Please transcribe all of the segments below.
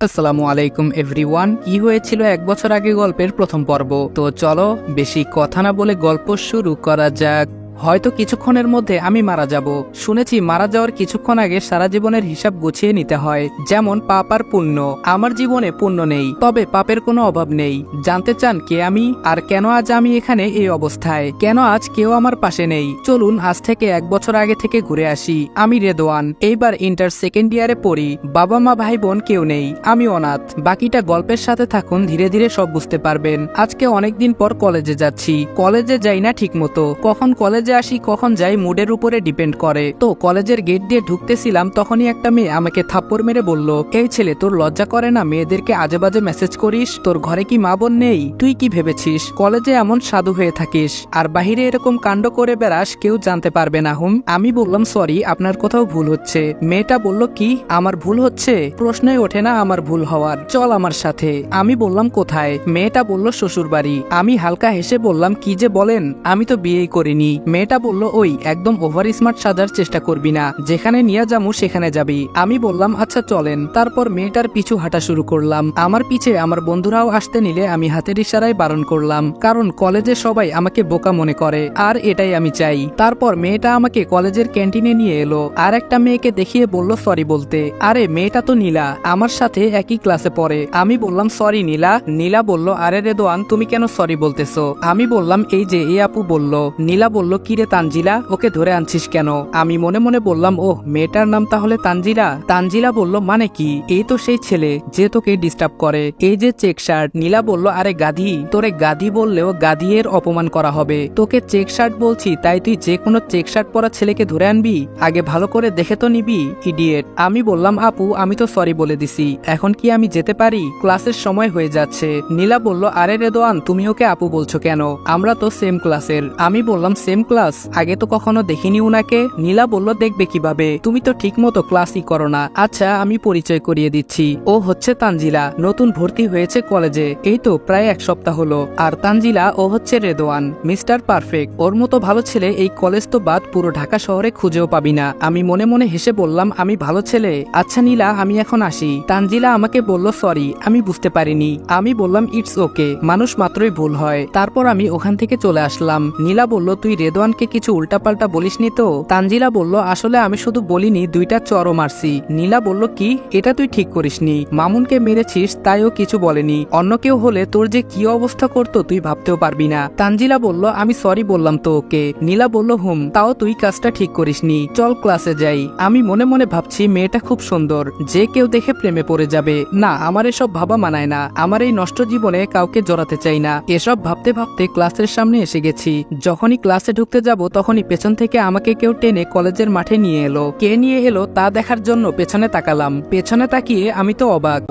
আসসালামু আলাইকুম এভরিওয়ান। কি হয়েছিল এক বছর আগে গল্পের প্রথম পর্ব। তো চলো বেশি কথা না বলে গল্প শুরু করা যাক। হয়তো কিছুক্ষণের মধ্যে আমি মারা যাব। শুনেছি মারা যাওয়ার কিছুক্ষণ আগে সারা জীবনের হিসাব গুছিয়ে নিতে হয়, যেমন পাপ আর পুণ্য। আমার জীবনে পুণ্য নেই, তবে পাপের কোনো অভাব নেই। জানতে চান কে আমি আর কেন আজ আমি এখানে এই অবস্থায়, কেন আজ কেউ আমার পাশে নেই? চলুন আজ থেকে এক বছর আগে থেকে ঘুরে আসি। আমি রেদওয়ান, এইবার ইন্টার সেকেন্ড ইয়ারে পড়ি। বাবা মা ভাই বোন কেউ নেই, আমি অনাথ। বাকিটা গল্পের সাথে থাকুন, ধীরে ধীরে সব বুঝতে পারবেন। আজকে অনেকদিন পর কলেজে যাচ্ছি। কলেজে যাই না ঠিক মতো, কখন কলেজে আসি কখন যাই মুডের উপরে ডিপেন্ড করে। তো কলেজের গেট দিয়ে ঢুকতেছিলাম, তখনই একটা মেয়ে আমাকে থাপ্পড় মেরে বলল, এই ছেলে তোর লজ্জা করে না মেয়েদেরকে আজে বাজে মেসেজ করিস? তোর ঘরে কি মা বোন নেই? তুই কি ভেবেছিস কলেজে এমন সাধু হয়ে থাকিস আর বাহিরে এরকম কাণ্ড করে বেড়াস, কেউ জানতে পারবে না? আমি বললাম সরি, আপনার কোথাও ভুল হচ্ছে। মেয়েটা বলল, কি আমার ভুল হচ্ছে? প্রশ্নই ওঠে না আমার ভুল হওয়ার, চল আমার সাথে। আমি বললাম কোথায়? মেয়েটা বলল শ্বশুর বাড়ি। আমি হালকা হেসে বললাম, কি যে বলেন, আমি তো বিয়েই করিনি। মেয়েটা বলল, ওই একদম ওভার স্মার্ট সাজার চেষ্টা করবি না, যেখানে নিয়ে যাবো সেখানে যাবি। আমি বললাম আচ্ছা চলেন। তারপর মেয়েটার পিছু হাঁটা শুরু করলাম। আমার পিছে আমার বন্ধুরাও আসতে নিলে আমি হাতের ইশারায় বারণ করলাম, কারণ কলেজে সবাই আমাকে বোকা মনে করে আর এটাই আমি চাই। তারপর মেয়েটা আমাকে কলেজের ক্যান্টিনে নিয়ে এলো, আর একটা মেয়েকে দেখিয়ে বলল সরি বলতে। আরে মেয়েটা তো নীলা, আমার সাথে একই ক্লাসে পড়ে। আমি বললাম সরি নীলা। নীলা বলল, আরে রেদওয়ান তুমি কেন সরি বলতেছো? আমি বললাম এই যে এই আপু বলল। নীলা বলল, কিরে তানজিলা, ওকে ধরে আনছিস কেন? আমি মনে মনে বললাম, ওহ মেয়েটার নাম তাহলে তানজিলা। তানজিলা বলল, মানে কি? এই তো সেই ছেলে যে তোকে ডিস্টার্ব করে, এই যে চেক শার্ট। নীলা বলল, আরে গাধি, তোরে গাধি বললেও গাধিয়ের অপমান করা হবে। তোকে চেক শার্ট বলছি তাই তুই যে কোনো চেক শার্ট পরা ছেলেকে ধরে আনবি? আগে ভালো করে দেখে তো নিবি, ইডিয়েট। আমি বললাম, আপু আমি তো সরি বলে দিছি, এখন কি আমি যেতে পারি? ক্লাসের সময় হয়ে যাচ্ছে। নীলা বলল, আরে রেদওয়ান তুমি ওকে আপু বলছো কেন? আমরা তো সেম ক্লাসের। আমি বললাম, সেম ক্লাস? আগে তো কখনো দেখিনি উনাকে। নীলা বলল, দেখবে কিভাবে, তুমি তো ঠিক মতো ক্লাসই করো না। আচ্ছা আমি পরিচয় করিয়ে দিচ্ছি, ও হচ্ছে তানজিলা, নতুন ভর্তি হয়েছে কলেজে, এই তো প্রায় এক সপ্তাহ হলো। আর তানজিলা ও হচ্ছে রেদওয়ান, মিস্টার পারফেক্ট। ওর মতো ভালো ছেলে এই কলেজ তো বাদ পুরো ঢাকা শহরে খুঁজেও পাবি না। আমি মনে মনে হেসে বললাম, আমি ভালো ছেলে? আচ্ছা নীলা আমি এখন আসি। তানজিলা আমাকে বলল, সরি আমি বুঝতে পারিনি। আমি বললাম, ইটস ওকে, মানুষ মাত্রই ভুল হয়। তারপর আমি ওখান থেকে চলে আসলাম। নীলা বলল, তুই রেদওয়ানকে কিছু উল্টাপাল্টা বলিসনি তো? তানজিলা বলল, আসলে আমি শুধু বলিনি, দুইটা চরও মারছি। নীলা বলল, কি? এটা তুই ঠিক করিসনি, মামুনকে মেরেছিস তাই ও কিছু বলেনি, অন্য কেউ হলে তোর যে কি অবস্থা করতো তুই ভাবতেও পারবি না। তানজিলা বলল, আমি সরি বললাম তো ওকে। নীলা বলল, তাও তুই কাজটা ঠিক করিসনি, চল ক্লাসে যাই। আমি মনে মনে ভাবছি মেয়েটা খুব সুন্দর, যে কেউ দেখে প্রেমে পড়ে যাবে। না আমার এসব ভাবা মানায় না, আমার এই নষ্ট জীবনে কাউকে জড়াতে চাই না। এসব ভাবতে ভাবতে ক্লাসের সামনে এসে গেছি। যখনই ক্লাসে ঢুকতে যাব তখনই পেছন থেকে আমাকে কেউ টেনে কলেজের মাঠে নিয়ে এলো। কে নিয়ে এলো তা দেখার জন্য পেছনে তাকালাম। পেছনে তাকিয়ে আমি তো অবাক।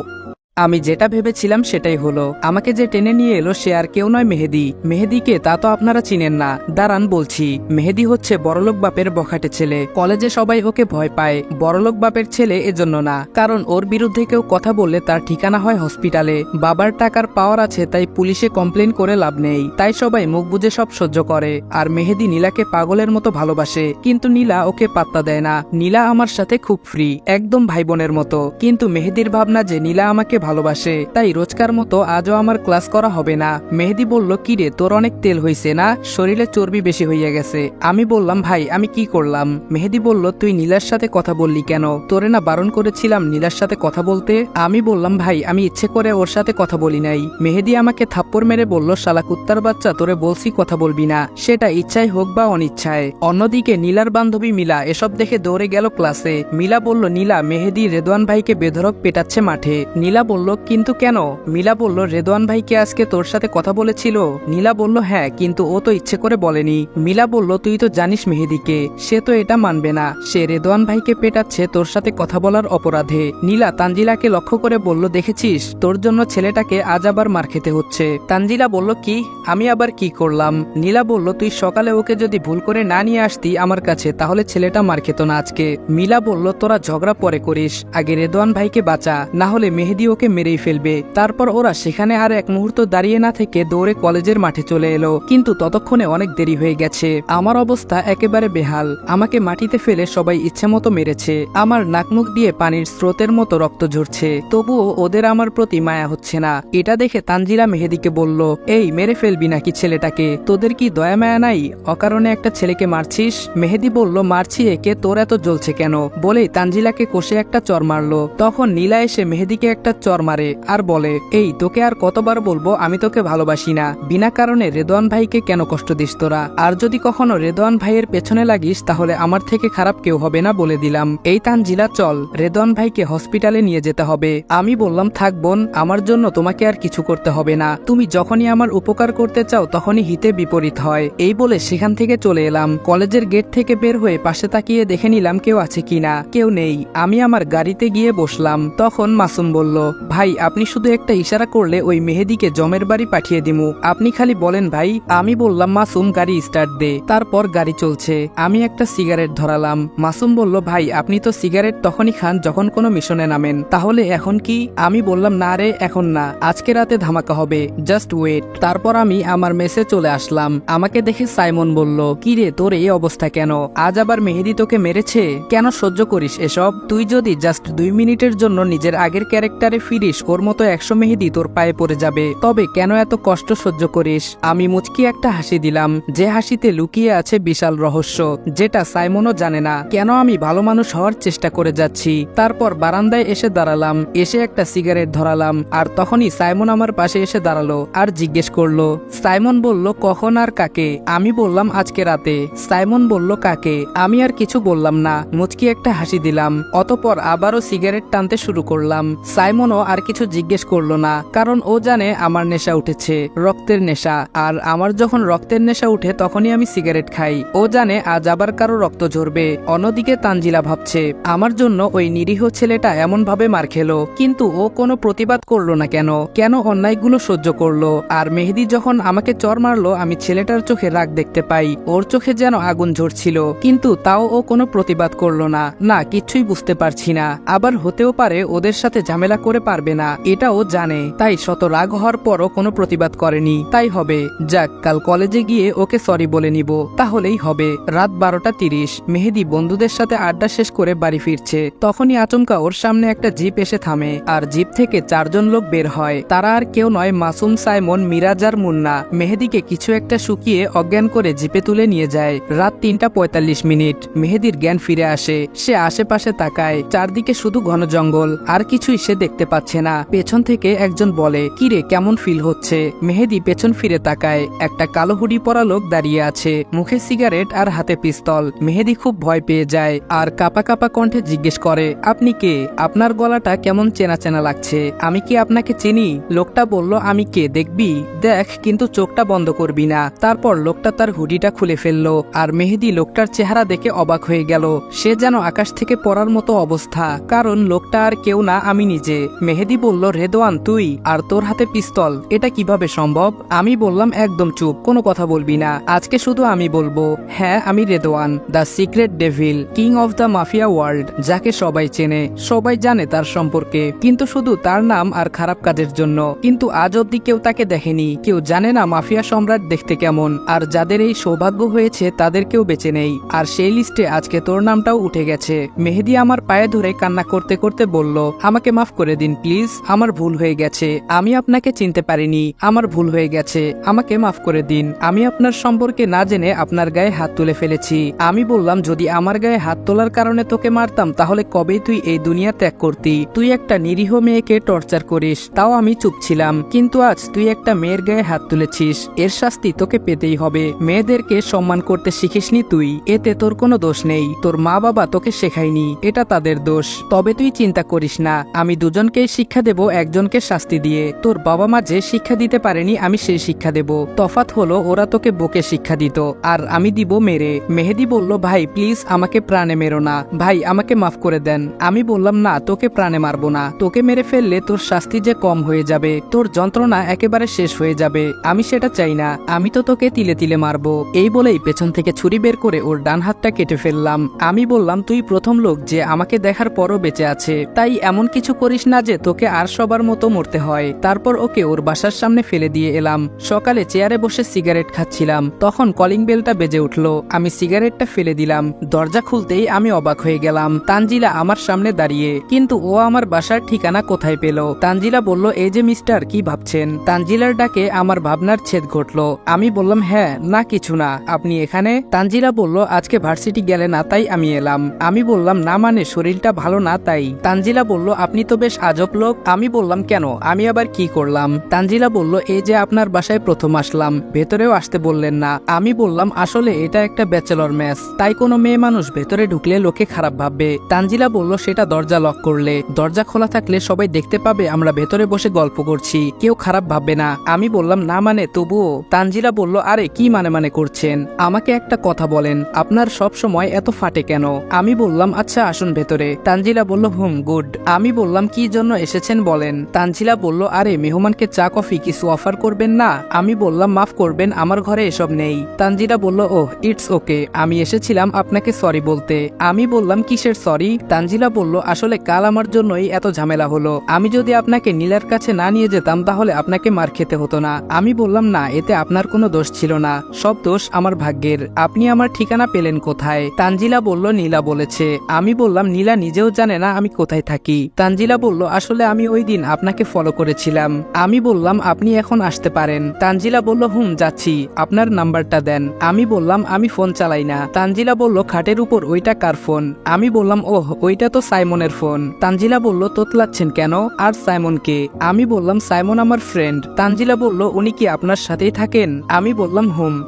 আমি যেটা ভেবেছিলাম সেটাই হলো। আমাকে যে টেনে নিয়ে এলো সে আর কেউ নয়, মেহেদি। মেহেদিকে তা তো আপনারা চিনেন না, দাঁড়ান বলছি। মেহেদি হচ্ছে বড়লোক বাপের বখাটে ছেলে। কলেজে সবাই ওকে ভয় পায়। বড়লোক বাপের ছেলে এজন্য না, কারণ ওর বিরুদ্ধে কেউ কথা বললে তার ঠিকানা হয় হসপিটালে। বাবার টাকার পাওয়ার আছে তাই পুলিশে কমপ্লেন করে লাভ নেই, তাই সবাই মুখ বুজে সব সহ্য করে। আর মেহেদি নীলাকে পাগলের মতো ভালোবাসে, কিন্তু নীলা ওকে পাত্তা দেয় না। নীলা আমার সাথে খুব ফ্রি, একদম ভাই বোনের মতো। কিন্তু মেহেদির ভাবনা যে নীলা আমাকে ভালোবাসে, তাই রোজকার মতো আজও আমার ক্লাস করা হবে না। মেহেদি বলল, কিরে তোর অনেক তেল হইছে না, শরীরে চর্বি বেশি হইয়া গেছে। আমি বললাম, ভাই আমি কি করলাম? মেহেদি বলল, তুই নীলার সাথে কথা বললি কেন? তোরে না বারণ করেছিলাম নীলার সাথে কথা বলতে? আমি বললাম, ভাই আমি ইচ্ছে করে ওর সাথে কথা বলি নাই। মেহেদি আমাকে থাপ্পড় মেরে বলল, শালা কুত্তার বাচ্চা, তোরে বলছি কথা বলবি না, সেটা ইচ্ছায় হোক বা অনিচ্ছায়। অন্যদিকে নীলার বান্ধবী মিলা এসব দেখে দৌড়ে গেল ক্লাসে। মিলা বলল, নীলা মেহেদি রেদওয়ান ভাইকে বেধড়ক পেটাচ্ছে মাঠে। নীলা বলল, কিন্তু কেন? মিলা বলল, রেদওয়ান ভাইকে আজকে তোর সাথে কথা বলেছিল? নীলা বলল, হ্যাঁ কিন্তু ও তো ইচ্ছে করে বলেনি। মিলা বলল, তুই তো জানিস মেহেদিকে, সে তো এটা মানবে না, সে রেদওয়ান ভাইকে পেটাচ্ছে তোর সাথে কথা বলার অপরাধে। নীলা তানজিলাকে লক্ষ্য করে বলল, দেখেছিস তোর জন্য ছেলেটাকে আজ আবার মার খেতে হচ্ছে। তানজিলা বলল, কি? আমি আবার কি করলাম? নীলা বলল, তুই সকালে ওকে যদি ভুল করে না নিয়ে আসতি আমার কাছে তাহলে ছেলেটা মার খেত না আজকে। মিলা বলল, তোরা ঝগড়া পরে করিস, আগে রেদওয়ান ভাইকে বাঁচা, না হলে মেহেদি ওকে তোকে মেরেই ফেলবে। তারপর ওরা সেখানে আর এক মুহূর্ত দাঁড়িয়ে না থেকে দৌড়ে কলেজের মাঠে চলে এলো, কিন্তু ততক্ষণে অনেক দেরি হয়ে গেছে। আমার অবস্থা একেবারে বেহাল। আমাকে মাটিতে ফেলে সবাই ইচ্ছেমতো মেরেছে। আমার নাকমুখ দিয়ে পানির স্রোতের মতো রক্ত ঝরছে, তবুও ওদের আমার প্রতি মায়া হচ্ছে না। এটা দেখে তানজিলা মেহেদিকে বলল, এই মেরে ফেলবি নাকি ছেলেটাকে? তোদের কি দয়া মায়া নাই? অকারণে একটা ছেলেকে মারছিস? মেহেদি বলল, মারছি একে, তোর এত জ্বলছে কেন? বলেই তানজিলাকে কষে একটা চর মারলো। তখন নীলা এসে মেহেদিকে একটা চর মারে আর বলে, এই তোকে আর কতবার বলবো আমি তোকে ভালোবাসি না? বিনা কারণে রেদওয়ান ভাইকে কেন কষ্ট দিস তোরা? আর যদি কখনো রেদওয়ান ভাইয়ের পেছনে লাগিস তাহলে আমার থেকে খারাপ কেউ হবে না বলে দিলাম। এই তানজিলা চল, রেদওয়ান ভাইকে হসপিটালে নিয়ে যেতে হবে। আমি বললাম, থাক বোন, আমার জন্য তোমাকে আর কিছু করতে হবে না। তুমি যখনই আমার উপকার করতে চাও তখনই হিতে বিপরীত হয়। এই বলে সেখান থেকে চলে এলাম। কলেজের গেট থেকে বের হয়ে পাশে তাকিয়ে দেখে নিলাম কেউ আছে কিনা। কেউ নেই। আমি আমার গাড়িতে গিয়ে বসলাম। তখন মাসুম বলল, ভাই আপনি শুধু একটা ইশারা করলে ওই মেহেদিকে জমের বাড়ি পাঠিয়ে দিমু, আপনি খালি বলেন ভাই। আমি বললাম, মাসুম গাড়ি স্টার্ট দে। তারপর গাড়ি চলছে। আমি একটা সিগারেট ধরালাম। মাসুম বলল, ভাই আপনি তো সিগারেট তখনই খান যখন কোনো মিশনে নামেন, তাহলে এখন কি? আমি বললাম, না রে এখন না, আজকে রাতে ধামাকা হবে, জাস্ট ওয়েট। তারপর আমি আমার মেসে চলে আসলাম। আমাকে দেখে সাইমন বলল, কি রে তোর এই অবস্থা কেন? আজ আবার মেহেদি তোকে মেরেছে? কেন সহ্য করিস এসব? তুই যদি জাস্ট 2 মিনিটের জন্য নিজের আগের ক্যারেক্টারে ফিরিস, ওর মতো 100 মেহেদি তোর পায়ে পড়ে যাবে। তবে কেন এত কষ্ট সহ্য করিস? আমি মুচকি একটা হাসি দিলাম, যে হাসিতে লুকিয়ে আছে বিশাল রহস্য, যেটা সাইমনও জানে না। কেন আমি ভালো মানুষ হওয়ার চেষ্টা করে যাচ্ছি। তারপর বারান্দায় এসে দাঁড়ালাম, এসে একটা সিগারেট ধরালাম। আর তখনই সাইমন আমার পাশে এসে দাঁড়ালো আর জিজ্ঞেস করলো। সাইমন বলল, কখন আর কাকে? আমি বললাম, আজকে রাতে। সাইমন বলল, কাকে? আমি আর কিছু বললাম না, মুচকি একটা হাসি দিলাম। অতপর আবারও সিগারেট টানতে শুরু করলাম। সাইমনও আর কিছু জিজ্ঞেস করলো না, কারণ ও জানে আমার নেশা উঠেছে, রক্তের নেশা। আর আমার যখন রক্তের নেশা উঠে তখনই আমি সিগারেট খাই। ও জানে আজ আবার কারো রক্ত ঝরবে। অন্যদিকে তানজিলা ভাবছে, আমার জন্য ওই নিরীহ ছেলেটা এমন ভাবে মার খেলো, কিন্তু ও কোনো প্রতিবাদ করলো না কেন? কেন অন্যায়গুলো সহ্য করলো? আর মেহেদি যখন আমাকে চর মারলো, আমি ছেলেটার চোখে রাগ দেখতে পাই, ওর চোখে যেন আগুন ঝরছিল, কিন্তু তাও ও কোনো প্রতিবাদ করলো না। না, কিছুই বুঝতে পারছি না। আবার হতেও পারে ওদের সাথে ঝামেলা করে পারবে না, এটা ও জানে, তাই শত রাগ হওয়ার পরও কোনো প্রতিবাদ করেনি। তাই হবে, যাক, কাল কলেজে গিয়ে ওকে সরি বলে নিব, তাহলেই হবে। রাত 12:30। মেহেদি বন্ধুদের সাথে আড্ডা শেষ করে বাড়ি ফিরছে। তখনই আচমকা ওর সামনে একটা জিপ এসে থামে, আর জিপ থেকে 4 জন লোক বের হয়। তারা আর কেউ নয়, মাসুম, সাইমন, মিরাজ আর মুন্না। মেহেদিকে কিছু একটা শুকিয়ে অজ্ঞান করে জিপে তুলে নিয়ে যায়। রাত 3:45। মেহেদির জ্ঞান ফিরে আসে। সে আশেপাশে তাকায়, চারদিকে শুধু ঘন জঙ্গল, আর কিছুই সে দেখতে পাচ্ছে না। পেছন থেকে একজন বলে, কিরে কেমন ফিল হচ্ছে? মেহেদি পেছন ফিরে তাকায়। একটা কালো হুডি পরা লোক দাঁড়িয়ে আছে, মুখে সিগারেট আর হাতে পিস্তল। মেহেদি খুব ভয় পেয়ে যায় আর কাপা কাপা কণ্ঠে জিজ্ঞেস করে, আপনি কে? আপনার গলাটা কেমন চেনা চেনা লাগছে, আমি কি আপনাকে চিনি? লোকটা বলল, আমি কে দেখবি? দেখ, কিন্তু চোখটা বন্ধ করবি না। তারপর লোকটা তার হুডিটা খুলে ফেললো, আর মেহেদি লোকটার চেহারা দেখে অবাক হয়ে গেল। সে যেন আকাশ থেকে পড়ার মতো অবস্থা, কারণ লোকটা আর কেউ না, আমি নিজে। মেহেদি বলল, রেদওয়ান তুই? আর তোর হাতে পিস্তল, এটা কিভাবে সম্ভব? আমি বললাম, একদম চুপ, কোনো কথা বলবি না, আজকে শুধু আমি বলবো। হ্যাঁ, আমি Redwan, the secret devil, king of the mafia world, যাকে সবাই চেনে, সবাই জানে তার সম্পর্কে, কিন্তু শুধু তার নাম আর খারাপ কাজের জন্য। কিন্তু আজ অব্দি কেউ তাকে দেখেনি, কেউ জানে না মাফিয়া সম্রাট দেখতে কেমন। আর যাদের এই সৌভাগ্য হয়েছে তাদের কেউ বেঁচে নেই, আর সেই লিস্টে আজকে তোর নামটাও উঠে গেছে। মেহেদি আমার পায়ে ধরে কান্না করতে করতে বলল, আমাকে মাফ করে দিন প্লিজ, আমার ভুল হয়ে গেছে, আমি আপনাকে চিনতে পারিনি, আমার ভুল হয়ে গেছে, আমাকে মাফ করে দিন। আমি আপনার সম্পর্কে না জেনে আপনার গায়ে হাত তুলে ফেলেছি। আমি বললাম, যদি আমার গায়ে হাত তোলার কারণে তোকে মারতাম তাহলে কবেই তুই এই দুনিয়া ত্যাগ করতি। তুই একটা নিরীহ মেয়েকে টর্চার করিস, তাও আমি চুপ ছিলাম, কিন্তু আজ তুই একটা মেয়ের গায়ে হাত তুলেছিস, এর শাস্তি তোকে পেতেই হবে। মেয়েদেরকে সম্মান করতে শিখিসনি তুই, এতে তোর কোনো দোষ নেই, তোর মা বাবা তোকে শেখায়নি, এটা তাদের দোষ। তবে তুই চিন্তা করিস না, আমি দুজনকেই শিক্ষা দেব, একজনকে শাস্তি দিয়ে। তোর বাবা মা যে শিক্ষা দিতে পারেনি আমি সেই শিক্ষা দেব। তফাৎ হলো ওরা তোকে বকে শিক্ষা দিত, আর আমি দিব মেরে। মেহেদি বলল, ভাই প্লিজ আমাকে প্রাণে মেরো না, ভাই আমাকে মাফ করে দেন। আমি বললাম, না, তোকে প্রাণে মারবো না, তোকে মেরে ফেললে তোর শাস্তি যে কম হয়ে যাবে, তোর যন্ত্রণা একেবারে শেষ হয়ে যাবে, আমি সেটা চাই না, আমি তো তোকে তিলে তিলে মারবো। এই বলেই পেছন থেকে ছুরি বের করে ওর ডান হাতটা কেটে ফেললাম। আমি বললাম, তুই প্রথম লোক যে আমাকে দেখার পরও বেঁচে আছে, তাই এমন কিছু করিস না যে যে তোকে আর সবার মতো মরতে হয়। তারপর ওকে ওর বাসার সামনে ফেলে দিয়ে এলাম। সকালে চেয়ারে বসে সিগারেট খাচ্ছিলাম, তখন কলিং বেলটা বেজে উঠলো। আমি সিগারেটটা ফেলে দিলাম। দরজা খুলতেই আমি অবাক হয়ে গেলাম, তানজিলা আমার সামনে দাঁড়িয়ে। কিন্তু ও আমার বাসার ঠিকানা কোথায় পেল? তানজিলা বলল, এই যে মিস্টার, কি ভাবছেন? তানজিলার ডাকে আমার ভাবনার ছেদ ঘটলো। আমি বললাম, হ্যাঁ, না কিছু না, আপনি এখানে? তানজিলা বলল, আজকে ভার্সিটি গেলে না তাই আমি এলাম। আমি বললাম, না মানে শরীরটা ভালো না তাই। তানজিলা বলল, আপনি তো বেশ আজব লোক। আমি বললাম, কেন, আমি আবার কি করলাম? তানজিলা বলল, এই যে আপনার বাসায় প্রথম আসলাম, ভেতরেও আসতে বললেন না। আমি বললাম, আসলে এটা একটা ব্যাচেলর মেস, তাই কোনো মেয়ে মানুষ ভেতরে ঢুকলে লোকে খারাপ ভাববে। তানজিলা বলল, সেটা দরজা লক করলে, দরজা খোলা থাকলে সবাই দেখতে পাবে আমরা ভেতরে বসে গল্প করছি, কেউ খারাপ ভাববে না। আমি বললাম, না মানে তবুও। তানজিলা বলল, আরে কি মানে করছেন? আমাকে একটা কথা বলেন, আপনার সব সময় এত ফাটে কেন? আমি বললাম, আচ্ছা আসুন ভেতরে। তানজিলা বলল, গুড। আমি বললাম, কি জন্য এসেছেন বলেন। তানজিলা বলল, আরে মেহমানকে চা কফি কিছু অফার করবেন না? আমি বললাম, মাফ করবেন, আমার ঘরে এসব নেই। তানজিলা বলল, ওহ ইটস ওকে, আমি এসেছিলাম আপনাকে সরি বলতে। আমি বললাম, কিসের সরি? তানজিলা বলল, আসলে কাল আমার জন্যই এত ঝামেলা হলো। আমি যদি আপনাকে নীলার কাছে না নিয়ে যেতাম তাহলে আপনাকে মার খেতে হতো না। আমি বললাম, না, এতে আপনার কোনো দোষ ছিল না, সব দোষ আমার ভাগ্যের। আপনি আমার ঠিকানা পেলেন কোথায়? তানজিলা বলল, নীলা বলেছে। আমি বললাম, নীলা নিজেও জানে না আমি কোথায় থাকি। তানজিলা বলল, আসলে আমি ওই দিন আপনাকে ফলো করেছিলাম। আমি বললাম, আপনি এখন আসতে পারেন। তানজিলা বলল, যাচ্ছি, আপনার নাম্বারটা দেন। আমি বললাম, আমি ফোন চালাই না। তানজিলা বলল, খাটের উপর ওইটা কার ফোন? আমি বললাম, ওহ ওইটা তো সাইমনের ফোন। তানজিলা বলল, তোতলাচ্ছেন কেন? আর সাইমন কে? আমি বললাম, সাইমন আমার ফ্রেন্ড। তানজিলা বলল, উনি কি আপনার সাথেই থাকেন? আমি বললাম,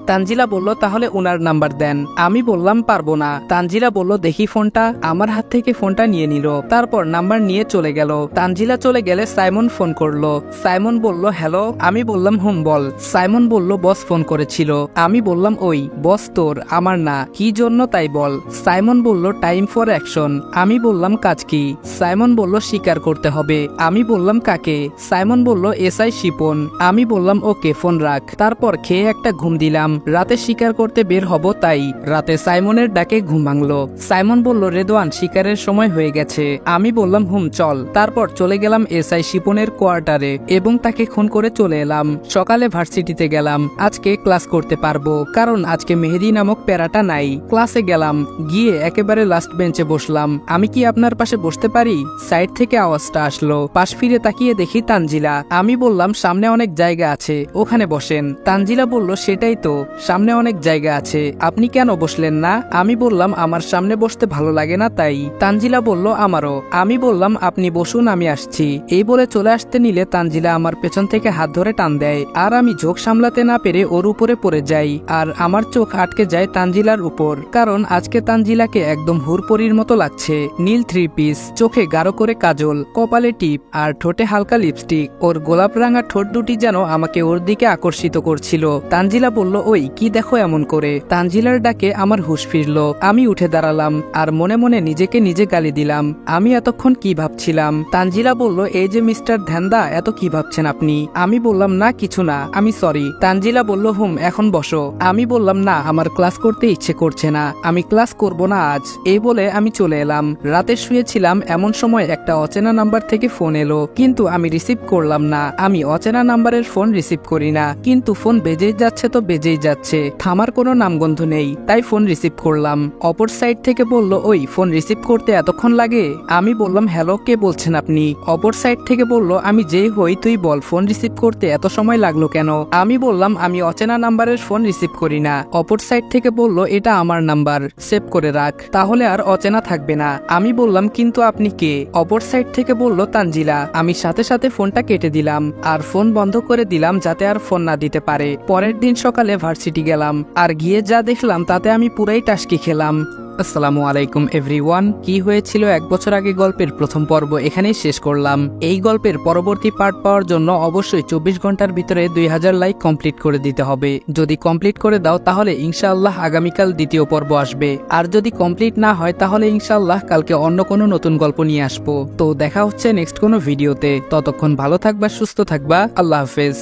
তানজিলা বলল, তাহলে উনার নাম্বার দেন। আমি বললাম, পারবো না। তানজিলা বলল, দেখি ফোনটা। আমার হাত থেকে ফোনটা নিয়ে নিল, তারপর নাম্বার নিয়ে চলে গেল। তানজিলা চলে গেলে সাইমন ফোন করলো। সাইমন বলল, হ্যালো। আমি বললাম, বল। সাইমন বলল, বস ফোন করেছিল। আমি বললাম, ওই বস তোর, আমার না, কি জন্য তাই বল। সাইমন বলল, টাইম ফর অ্যাকশন। আমি বললাম, কাজ কি? সাইমন বলল, স্বীকার করতে হবে। আমি বললাম, কাকে? সাইমন বলল, এসআই শিপন। আমি বললাম, ওকে, ফোন রাখ। তারপর খেয়ে একটা ঘুম দিলাম। রাতে শিকার করতে বের হব, তাই রাতে সাইমনের ডাকে ঘুম ভাঙলো। সাইমন বলল, রেদওয়ান, শিকারের সময় হয়ে গেছে। আমি বললাম, চল। তারপর চলে গেলাম এসআই শিপনের কোয়ার্টারে এবং তাকে খুন করে চলে এলাম। সকালে ভার্সিটিতে গেলাম। আজকে ক্লাস করতে পারবো, কারণ আজকে মেহেদি নামক প্যারাটা নাই। ক্লাসে গেলাম, গিয়ে একেবারে লাস্ট বেঞ্চে বসলাম। আমি কি আপনার পাশে বসতে পারি? সাইড থেকে আওয়াজটা আসলো। পাশ ফিরে তাকিয়ে দেখি তানজিলা। আমি বললাম, সামনে অনেক জায়গা আছে, ওখানে বসেন। তানজিলা বলল, সেটাই তো, সামনে অনেক জায়গা আছে, আপনি কেন বসলেন না? আমি বললাম, আমার সামনে বসতে ভালো লাগে না তাই। তানজিলা বলল, আমারও। আমি বললাম, আপনি বসুন, আমি আসছি। এই বলে চলে আসতে নিলে তানজিলা আমার পেছন থেকে হাত ধরে টান দেয়, আর আমি চোখ সামলাতে না পেরে ওর উপরে পড়ে যাই। আর আমার চোখ আটকে যায় তানজিলার উপর, কারণ আজকে তানজিলাকে একদম হুরপরির মতো লাগছে। নীল 3 পিস, চোখে গাঢ় করে কাজল, কপালে টিপ, আর ঠোঁটে হালকা লিপস্টিক। ওর গোলাপ রাঙা ঠোঁট দুটি যেন আমাকে ওর দিকে আকর্ষিত করছিল। তানজিলা বলল, ওই কি দেখো এমন করে? তানজিলার ডাকে আমার হুঁশ ফিরল। আমি উঠে দাঁড়ালাম আর মনে মনে নিজেকে নিজে গালি দিলাম। আমি এতক্ষণ কি ভাবছিলাম? তানজিলা বলল, এই যে মিস্টার ধ্যানদা, এত কি ভাবছেন আপনি? আমি বললাম, না কিছু না, আমি সরি। তানজিলা বলল, এখন বসো। আমি বললাম, না, আমার ক্লাস করতে ইচ্ছে করছে না, আমি ক্লাস করব না আজ। এই বলে আমি চলে এলাম। রাতে শুয়েছিলাম, এমন সময় একটা অচেনা নাম্বার থেকে ফোন এলো, কিন্তু আমি রিসিভ করলাম না। আমি অচেনা নাম্বারের ফোন রিসিভ করি না, কিন্তু ফোন বেজেই যাচ্ছে তো বেজেই যাচ্ছে, থামার কোনো নামগন্ধ নেই, তাই ফোন রিসিভ করলাম। অপর সাইড থেকে বলল, ওই ফোন রিসিভ করতে এতক্ষণ লাগে? আমি বললাম, হ্যালো, কে বলছেন আপনি? অপর সাইড থেকে বলল, আমি যেই হই তুই বল, ফোন রিসিভ করতে এত সময় লাগলো কেন? আমি বললাম, আমি অচেনা নাম্বারের ফোন রিসিভ করি না। অপর সাইড থেকে বলল, এটা আমার নাম্বার, সেভ করে রাখ, তাহলে আর অচেনা থাকবে না। আমি বললাম, কিন্তু আপনি কে? অপর সাইড থেকে বলল, তানজিলা। আমি সাথে সাথে ফোনটা কেটে দিলাম আর ফোন বন্ধ করে দিলাম, যাতে আর ফোন না দিতে পারে। পরের দিন সকালে ভার্সিটি গেলাম, আর গিয়ে যা দেখলাম তাতে আমি পুরাই টাস্কি খেলাম। আসসালামু আলাইকুম এভরিওয়ান। কি হয়েছিল 1 বছর আগে গল্পের প্রথম পর্ব এখানেই শেষ করলাম। এই গল্পের পরবর্তী পার্ট পাওয়ার জন্য অবশ্যই 24 ঘন্টার ভিতরে 2000 লাইক কমপ্লিট করে দিতে হবে। যদি কমপ্লিট করে দাও তাহলে ইনশাআল্লাহ আগামীকাল দ্বিতীয় পর্ব আসবে, আর যদি কমপ্লিট না হয় তাহলে ইনশাআল্লাহ কালকে অন্য কোনো নতুন গল্প নিয়ে আসবো। তো দেখা হচ্ছে নেক্সট কোনো ভিডিওতে। ততক্ষণ ভালো থাকবা, সুস্থ থাকবা, আল্লাহ হাফেজ।